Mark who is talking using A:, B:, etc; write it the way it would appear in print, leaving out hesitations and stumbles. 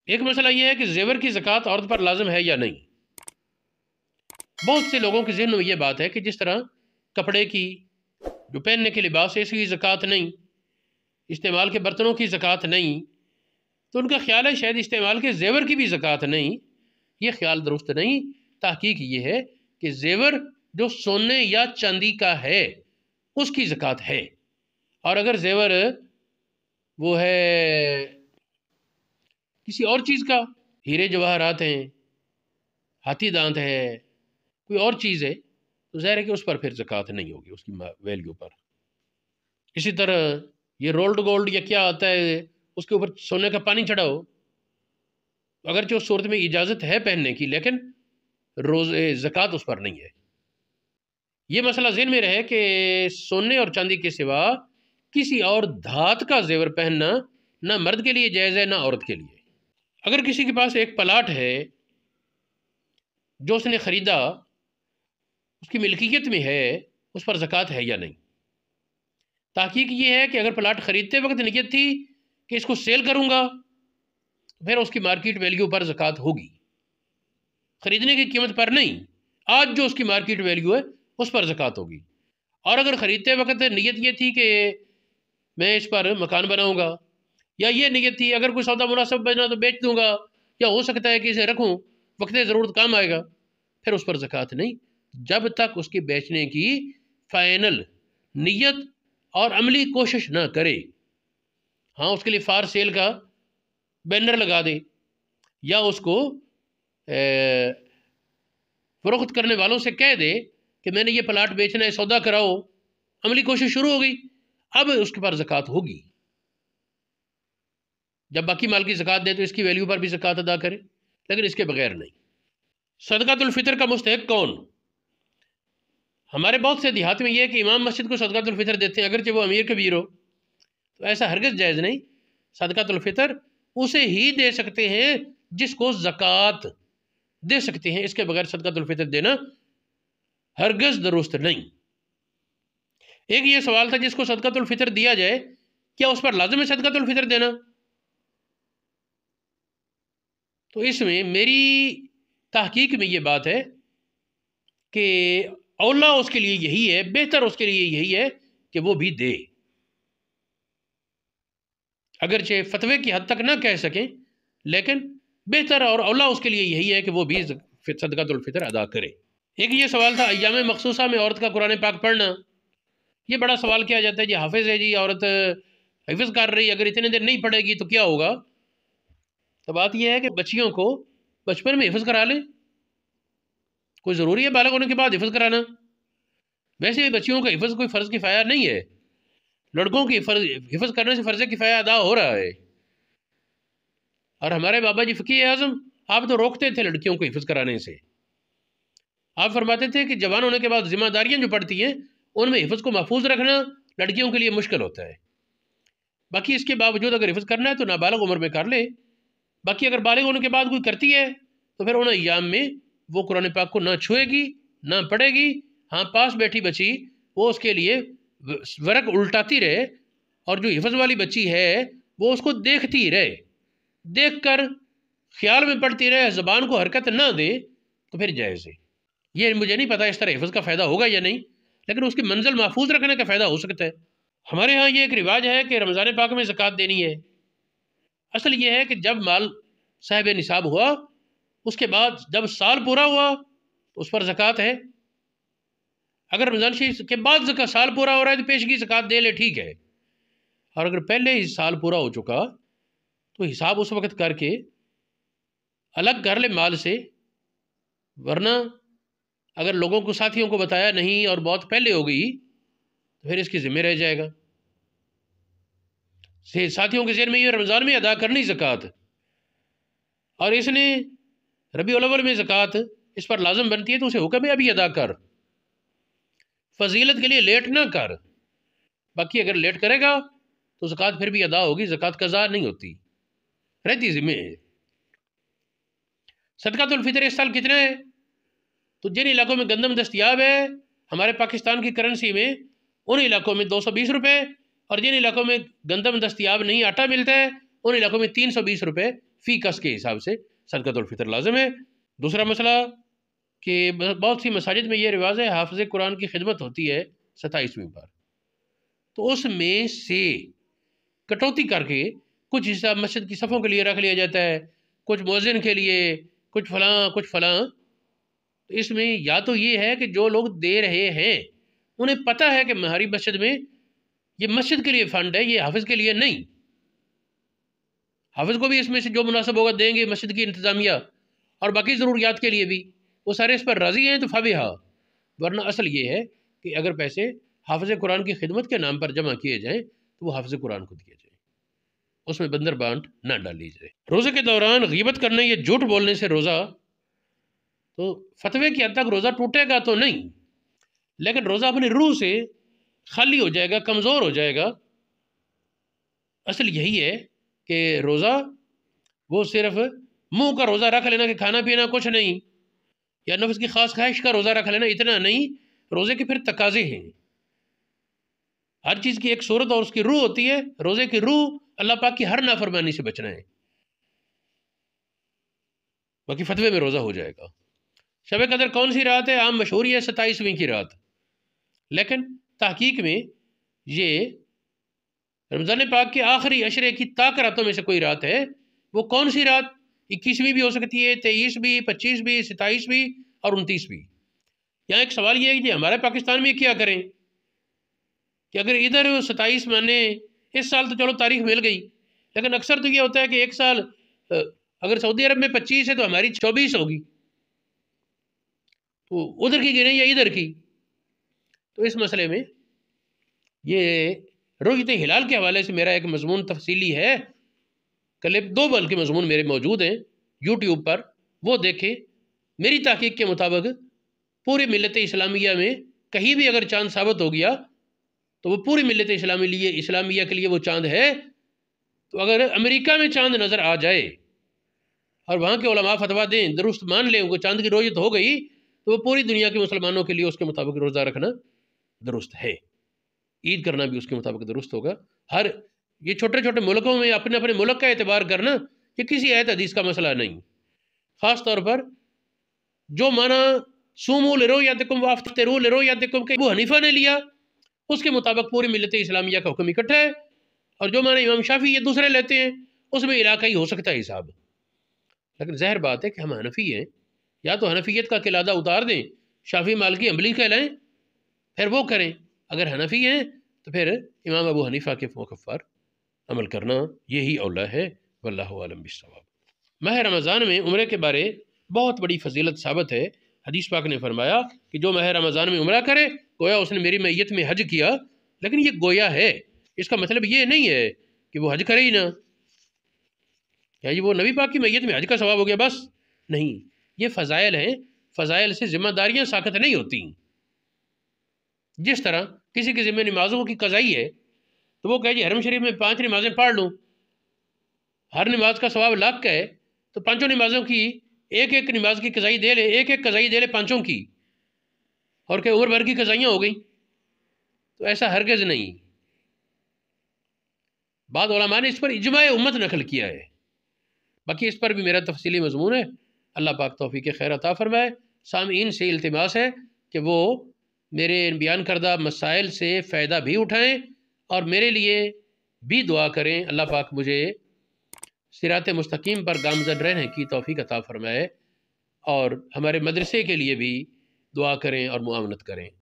A: ایک مسئلہ یہ ہے کہ زیور کی زکوٰۃ عورت پر لازم ہے یا نہیں۔ بہت سے لوگوں کے ذہن میں یہ بات ہے کہ جس طرح کپڑے کی، جو پہننے کے لباس ہے، اس کی زکوٰۃ نہیں، استعمال کے برتنوں کی زکوٰۃ نہیں، تو ان کا خیال ہے شاید استعمال کے زیور کی بھی زکوٰۃ نہیں۔ یہ خیال درست نہیں۔ تحقیق یہ ہے کہ زیور جو سونے یا چاندی کا ہے اس کی زکوٰۃ ہے، اور اگر زیور وہ ہے کسی اور چیز کا، ہیرے جواہرات ہیں، ہاتھی دانت ہے، کوئی اور چیز ہے، تو ظاہر ہے کہ اس پر پھر زکوٰۃ نہیں ہوگی اس کی ویلیو پر۔ اسی طرح یہ رولڈ گولڈ یا کیا آتا ہے، اس کے اوپر سونے کا پانی چڑھاؤ، اگرچہ اس صورت میں اجازت ہے پہننے کی، لیکن زکوٰۃ اس پر نہیں ہے۔ یہ مسئلہ ذہن میں رہے کہ سونے اور چاندی کے سوا کسی اور دھات کا زیور پہننا نہ مرد کے لیے جائز ہے نہ عورت کے لیے۔ اگر کسی کے پاس ایک پلاٹ ہے جو اس نے خریدا، اس کی ملکیت میں ہے، اس پر زکوٰۃ ہے یا نہیں؟ تحقیق یہ ہے کہ اگر پلاٹ خریدتے وقت نیت تھی کہ اس کو سیل کروں گا، پھر اس کی مارکیٹ ویلیو پر زکوٰۃ ہوگی، خریدنے کی قیمت پر نہیں۔ آج جو اس کی مارکیٹ ویلیو ہے اس پر زکوٰۃ ہوگی۔ اور اگر خریدتے وقت نیت یہ تھی کہ میں اس پر مکان بناؤں گا، یا یہ نیت تھی اگر کوئی سودا مناسب بنا تو بیچ دوں گا، یا ہو سکتا ہے کہ اسے رکھوں، وقت ضرورت کام آئے گا، پھر اس پر زکوٰۃ نہیں، جب تک اس کے بیچنے کی فائنل نیت اور عملی کوشش نہ کرے۔ ہاں، اس کے لیے فار سیل کا بینر لگا دے، یا اس کو فروخت کرنے والوں سے کہہ دے کہ میں نے یہ پلاٹ بیچنا ہے، سودا کراؤ، عملی کوشش شروع ہو گئی، اب اس کے پر زکوٰۃ ہوگی۔ جب باقی مال کی زکوٰۃ دے تو اس کی ویلیو پر بھی زکوٰۃ ادا کرے، لیکن اس کے بغیر نہیں۔ صدقۃ الفطر کا مستحق کون؟ ہمارے بہت سے دیہات میں یہ ہے کہ امام مسجد کو صدقۃ الفطر دیتے ہیں، اگرچہ وہ امیر کبیر ہو، تو ایسا ہرگز جائز نہیں۔ صدقۃ الفطر اسے ہی دے سکتے ہیں جس کو زکوٰۃ دے سکتے ہیں، اس کے بغیر صدقۃ الفطر دینا ہرگز درست نہیں۔ ایک یہ سوال تھا، جس کو صدقۃ الفطر دیا جائے کیا اس پر لازم ہے صدقۃ الفطر دینا؟ تو اس میں میری تحقیق میں یہ بات ہے کہ اولا اس کے لیے یہی ہے، بہتر اس کے لیے یہی ہے کہ وہ بھی دے، اگرچہ فتوے کی حد تک نہ کہہ سکیں، لیکن بہتر اور اولا اس کے لیے یہی ہے کہ وہ بھی صدقۃ الفطر ادا کرے۔ ایک یہ سوال تھا، ایام مخصوصہ میں عورت کا قرآن پاک پڑھنا، یہ بڑا سوال کیا جاتا ہے، جی حافظ ہے، جی عورت حفظ کر رہی، اگر اتنے دن نہیں پڑھے گی تو کیا ہوگا؟ تو بات یہ ہے کہ بچیوں کو بچپن میں حفظ کرا لیں، کوئی ضروری ہے بالغ ہونے کے بعد حفظ کرانا؟ ویسے بھی بچیوں کا حفظ کوئی فرض کفایہ نہیں ہے، لڑکوں کی حفظ کرنے سے فرض کفایہ ادا ہو رہا ہے۔ اور ہمارے بابا جی فقیہ اعظم، آپ تو روکتے تھے لڑکیوں کو حفظ کرانے سے، آپ فرماتے تھے کہ جوان ہونے کے بعد ذمہ داریاں جو پڑتی ہیں ان میں حفظ کو محفوظ رکھنا لڑکیوں کے لیے مشکل ہوتا ہے۔ باقی اس کے باوجود اگر حفظ کرنا ہے تو نابالغ عمر میں کر لے، باقی اگر بالغ ہونے کے بعد کوئی کرتی ہے تو پھر ان ایام میں وہ قرآن پاک کو نہ چھوئے گی نہ پڑھے گی۔ ہاں، پاس بیٹھی بچی وہ اس کے لیے ورق الٹاتی رہے، اور جو حفظ والی بچی ہے وہ اس کو دیکھتی رہے، دیکھ کر خیال میں پڑھتی رہے، زبان کو حرکت نہ دے، تو پھر جائز ہے۔ یہ مجھے نہیں پتا اس طرح حفظ کا فائدہ ہوگا یا نہیں، لیکن اس کی منزل محفوظ رکھنے کا فائدہ ہو سکتا ہے۔ ہمارے ہاں یہ ایک رواج ہے کہ رمضان پاک میں زکوٰۃ دینی ہے۔ اصل یہ ہے کہ جب مال صاحب نصاب ہوا، اس کے بعد جب سال پورا ہوا تو اس پر زکوٰۃ ہے۔ اگر رمضان شریف کے بعد سال پورا ہو رہا ہے تو پیشگی زکوٰۃ دے لے، ٹھیک ہے، اور اگر پہلے ہی سال پورا ہو چکا تو حساب اس وقت کر کے الگ کر لے مال سے، ورنہ اگر لوگوں کو، ساتھیوں کو بتایا نہیں اور بہت پہلے ہو گئی تو پھر اس کی ذمہ رہ جائے گا۔ ساتھیوں کے ذہن میں یہ رمضان میں ادا کرنی زکوٰۃ، اور اس نے ربیع الاول میں زکوٰۃ اس پر لازم بنتی ہے، تو اسے حکم ہے ابھی ادا کر، فضیلت کے لیے لیٹ نہ کر۔ باقی اگر لیٹ کرے گا تو زکوٰۃ پھر بھی ادا ہوگی، زکوٰۃ قضا نہیں ہوتی، رہتی ذمہ ہے۔ صدقۃ الفطر اس سال کتنا ہے؟ تو جن علاقوں میں گندم دستیاب ہے ہمارے پاکستان کی کرنسی میں، ان علاقوں میں 220 روپے، اور جن علاقوں میں گندم دستیاب نہیں، آٹا ملتا ہے، ان علاقوں میں 320 روپے فی کس کے حساب سے صدقۃ الفطر لازم ہے۔ دوسرا مسئلہ کہ بہت سی مساجد میں یہ رواج ہے، حافظ قرآن کی خدمت ہوتی ہے 27ویں پر، تو اس میں سے کٹوتی کر کے کچھ حصہ مسجد کی صفوں کے لیے رکھ لیا جاتا ہے، کچھ مؤذن کے لیے، کچھ فلاں کچھ فلاں۔ تو اس میں یا تو یہ ہے کہ جو لوگ دے رہے ہیں انہیں پتہ ہے کہ ہماری مسجد میں یہ مسجد کے لیے فنڈ ہے، یہ حافظ کے لیے نہیں، حافظ کو بھی اس میں سے جو مناسب ہوگا دیں گے مسجد کی انتظامیہ، اور باقی ضروریات کے لیے بھی وہ سارے اس پر راضی ہیں تو فبہا، ورنہ اصل یہ ہے کہ اگر پیسے حافظ قرآن کی خدمت کے نام پر جمع کیے جائیں تو وہ حافظ قرآن کو دیے جائیں، اس میں بندر بانٹ نہ ڈالی جائے۔ روزے کے دوران غیبت کرنے یا جھوٹ بولنے سے روزہ، تو فتوے کی حد تک روزہ ٹوٹے گا تو نہیں، لیکن روزہ اپنی روح سے خالی ہو جائے گا، کمزور ہو جائے گا۔ اصل یہی ہے کہ روزہ وہ صرف منہ کا روزہ رکھ لینا کہ کھانا پینا کچھ نہیں، یا نفس کی خاص خواہش کا روزہ رکھ لینا، اتنا نہیں۔ روزے کے پھر تقاضے ہیں، ہر چیز کی ایک صورت اور اس کی روح ہوتی ہے۔ روزے کی روح اللہ پاک کی ہر نافرمانی سے بچنا ہے، باقی فتوے میں روزہ ہو جائے گا۔ شب قدر کون سی رات ہے؟ عام مشہور ہے 27ویں کی رات، لیکن تحقیق میں یہ رمضان پاک کے آخری عشرے کی طاق راتوں میں سے کوئی رات ہے۔ وہ کون سی رات؟ 21ویں بھی ہو سکتی ہے، 23 بھی، 25 بھی، 27 بھی اور 29 بھی۔ یہاں ایک سوال یہ ہے کہ ہمارے پاکستان میں کیا کریں کہ اگر ادھر 27 مانے، اس سال تو چلو تاریخ مل گئی، لیکن اکثر تو یہ ہوتا ہے کہ ایک سال اگر سعودی عرب میں 25 ہے تو ہماری 24 ہوگی، تو ادھر کی گنیں یا ادھر کی؟ تو اس مسئلے میں یہ رؤیت ہلال کے حوالے سے میرا ایک مضمون تفصیلی ہے، کلپ 2 بلکہ مضمون میرے موجود ہیں یوٹیوب پر، وہ دیکھیں۔ میری تحقیق کے مطابق پوری ملت اسلامیہ میں کہیں بھی اگر چاند ثابت ہو گیا تو وہ پوری ملت اسلامیہ کے لیے وہ چاند ہے۔ تو اگر امریکہ میں چاند نظر آ جائے اور وہاں کے علماء فتویٰ دیں، درست مان لیں وہ چاند کی رؤیت ہو گئی، تو وہ پوری دنیا کے مسلمانوں کے لیے اس کے مطابق روزہ رکھنا درست ہے، عید کرنا بھی اس کے مطابق درست ہوگا۔ یہ چھوٹے چھوٹے ملکوں میں اپنے اپنے ملک کا اعتبار کرنا یہ کسی آیت حدیث کا مسئلہ نہیں۔ خاص طور پر جو معنی سومو لرؤیتکم وافطروا لرؤیتکم کہ ابو حنیفہ نے لیا، اس کے مطابق پوری ملت اسلامیہ کا حکم اکٹھا ہے، اور جو معنی امام شافعی یہ دوسرے لیتے ہیں اس میں علاقائی ہو سکتا ہے حساب۔ لیکن ظاہر بات ہے کہ ہم حنفی ہیں، یا تو حنفیت کا قلادہ اتار دیں، شافعی مالکی حنبلی کہلائیں، پھر وہ کریں۔ اگر حنفی ہیں تو پھر امام ابو حنیفہ کے موقف پر عمل کرنا یہی اولا ہے، واللہ اعلم بالصواب۔ ماہ رمضان میں عمرے کے بارے بہت بڑی فضیلت ثابت ہے۔ حدیث پاک نے فرمایا کہ جو ماہ رمضان میں عمرہ کرے گویا اس نے میری میت میں حج کیا، لیکن یہ گویا ہے، اس کا مطلب یہ نہیں ہے کہ وہ حج کرے ہی نہ، کیا یہ وہ نبی پاک کی میت میں حج کا ثواب ہو گیا بس؟ نہیں، یہ فضائل ہیں، فضائل سے ذمہ داریاں ساقط نہیں ہوتی۔ جس طرح کسی کے ذمہ نمازوں کی قضائی ہے تو وہ کہے جی حرم شریف میں 5 نمازیں پڑھ لوں، ہر نماز کا ثواب لاکھ کا ہے، تو 5 نمازوں کی ایک ایک نماز کی قضائی دے لے، ایک ایک قضائی دے لے 5 کی، اور کہ عمر بھر کی قضائیاں ہو گئیں، تو ایسا ہرگز نہیں۔ بعض علماء نے اس پر اجماع امت نقل کیا ہے، باقی اس پر بھی میرا تفصیلی مضمون ہے، اللہ پاک توفیق خیر عطا فرمائے۔ سامعین سے التماس ہے کہ وہ میرے بیان کردہ مسائل سے فائدہ بھی اٹھائیں اور میرے لیے بھی دعا کریں، اللہ پاک مجھے صراط مستقیم پر گامزن رہنے کی توفیق عطا فرمائے، اور ہمارے مدرسے کے لیے بھی دعا کریں اور معاونت کریں۔